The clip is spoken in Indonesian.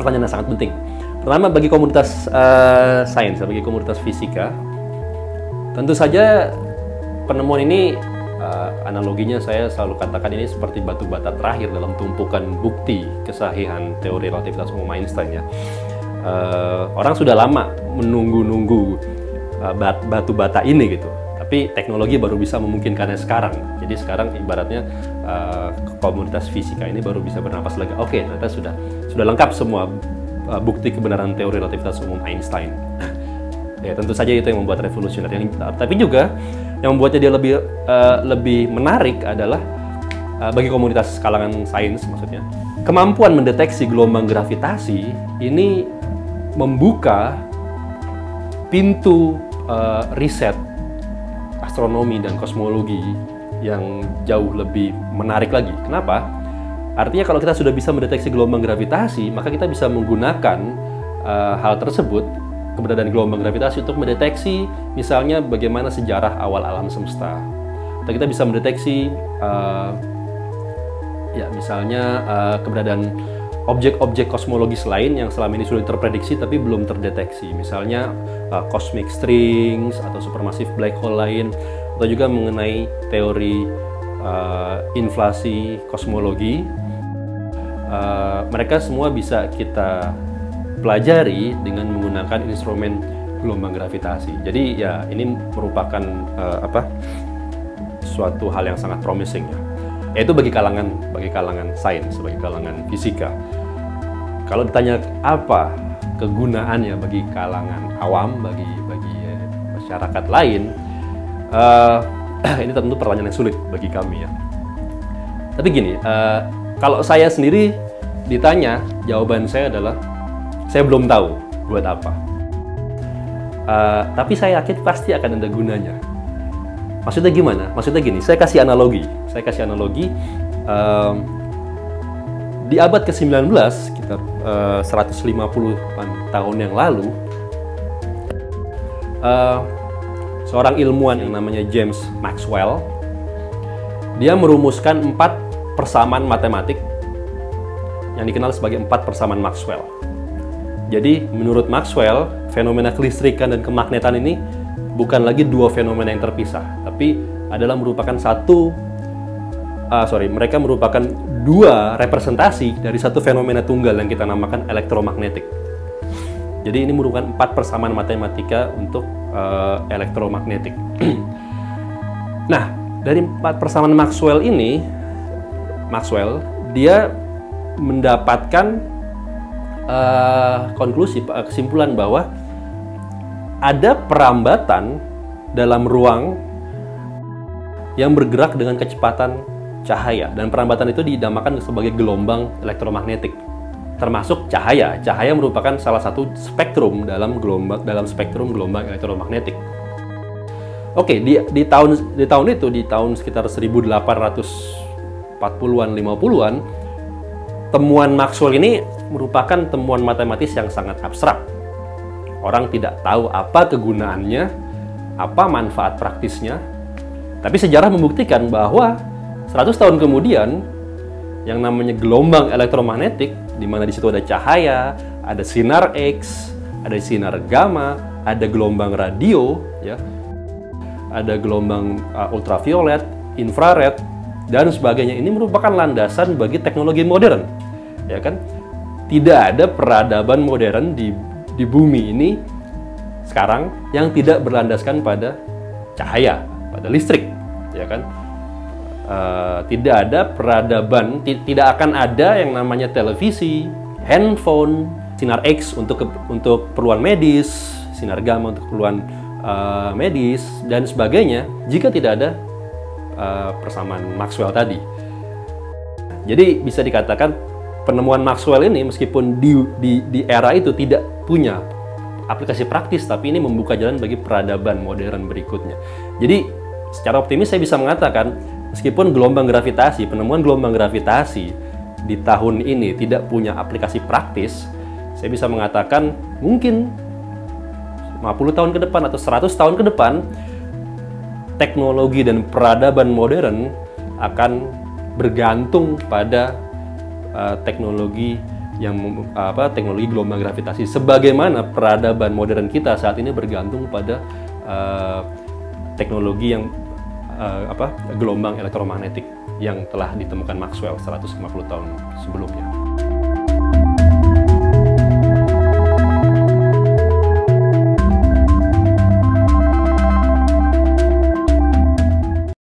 pertanyaan yang sangat penting. Pertama, bagi komunitas sains, bagi komunitas fisika, tentu saja penemuan ini, analoginya saya selalu katakan ini seperti batu bata terakhir dalam tumpukan bukti kesahihan teori relativitas umum Einstein ya. Orang sudah lama menunggu-nunggu batu bata ini gitu. Tapi teknologi baru bisa memungkinkannya sekarang. Jadi sekarang ibaratnya komunitas fisika ini baru bisa bernapas lega. Oke, ternyata sudah lengkap semua bukti kebenaran teori relativitas umum Einstein. Ya, tentu saja itu yang membuat revolusioner. Tapi juga yang membuatnya dia lebih menarik adalah bagi komunitas kalangan sains maksudnya, kemampuan mendeteksi gelombang gravitasi ini membuka pintu riset astronomi dan kosmologi yang jauh lebih menarik lagi. Kenapa? Artinya kalau kita sudah bisa mendeteksi gelombang gravitasi, maka kita bisa menggunakan hal tersebut, keberadaan gelombang gravitasi, untuk mendeteksi misalnya bagaimana sejarah awal alam semesta. Atau kita bisa mendeteksi misalnya keberadaan objek-objek kosmologis lain yang selama ini sudah terprediksi tapi belum terdeteksi. Misalnya cosmic strings atau supermassive black hole lain, atau juga mengenai teori inflasi kosmologi. Mereka semua bisa kita pelajari dengan menggunakan instrumen gelombang gravitasi. Jadi ya ini merupakan suatu hal yang sangat promising ya. Yaitu bagi kalangan sains, bagi kalangan fisika. Kalau ditanya apa kegunaannya bagi kalangan awam, bagi masyarakat lain, ini tentu pertanyaan yang sulit bagi kami ya. Tapi gini, kalau saya sendiri ditanya, jawaban saya adalah saya belum tahu buat apa. Tapi saya yakin pasti akan ada gunanya. Maksudnya gimana? Maksudnya gini, saya kasih analogi. Di abad ke-19, sekitar 150-an tahun yang lalu, seorang ilmuwan yang namanya James Maxwell, dia merumuskan 4 persamaan matematik yang dikenal sebagai 4 persamaan Maxwell. Jadi, menurut Maxwell, fenomena kelistrikan dan kemagnetan ini bukan lagi dua fenomena yang terpisah, tapi adalah merupakan mereka merupakan dua representasi dari satu fenomena tunggal yang kita namakan elektromagnetik. Jadi ini merupakan 4 persamaan matematika untuk elektromagnetik. Nah, dari 4 persamaan Maxwell ini, dia mendapatkan kesimpulan bahwa ada perambatan dalam ruang yang bergerak dengan kecepatan cahaya, dan perambatan itu dinamakan sebagai gelombang elektromagnetik. Termasuk cahaya. Cahaya merupakan salah satu spektrum dalam spektrum gelombang elektromagnetik. Oke, di tahun sekitar 1840-an 50-an, temuan Maxwell ini merupakan temuan matematis yang sangat abstrak. Orang tidak tahu apa kegunaannya, apa manfaat praktisnya. Tapi sejarah membuktikan bahwa 100 tahun kemudian, yang namanya gelombang elektromagnetik, di mana di situ ada cahaya, ada sinar X, ada sinar gamma, ada gelombang radio, ya, ada gelombang ultraviolet, infrared, dan sebagainya. Ini merupakan landasan bagi teknologi modern, ya kan? Tidak ada peradaban modern di bumi ini sekarang yang tidak berlandaskan pada cahaya, pada listrik, ya kan? Tidak ada peradaban, tidak akan ada yang namanya televisi, handphone, sinar X untuk keperluan medis, sinar gamma untuk keperluan medis, dan sebagainya, jika tidak ada persamaan Maxwell tadi. Jadi bisa dikatakan penemuan Maxwell ini, meskipun di era itu tidak punya aplikasi praktis, tapi ini membuka jalan bagi peradaban modern berikutnya. Jadi secara optimis saya bisa mengatakan, meskipun penemuan gelombang gravitasi di tahun ini tidak punya aplikasi praktis, saya bisa mengatakan mungkin 50 tahun ke depan atau 100 tahun ke depan, teknologi dan peradaban modern akan bergantung pada teknologi teknologi gelombang gravitasi. Sebagaimana peradaban modern kita saat ini bergantung pada teknologi yang gelombang elektromagnetik yang telah ditemukan Maxwell 150 tahun sebelumnya.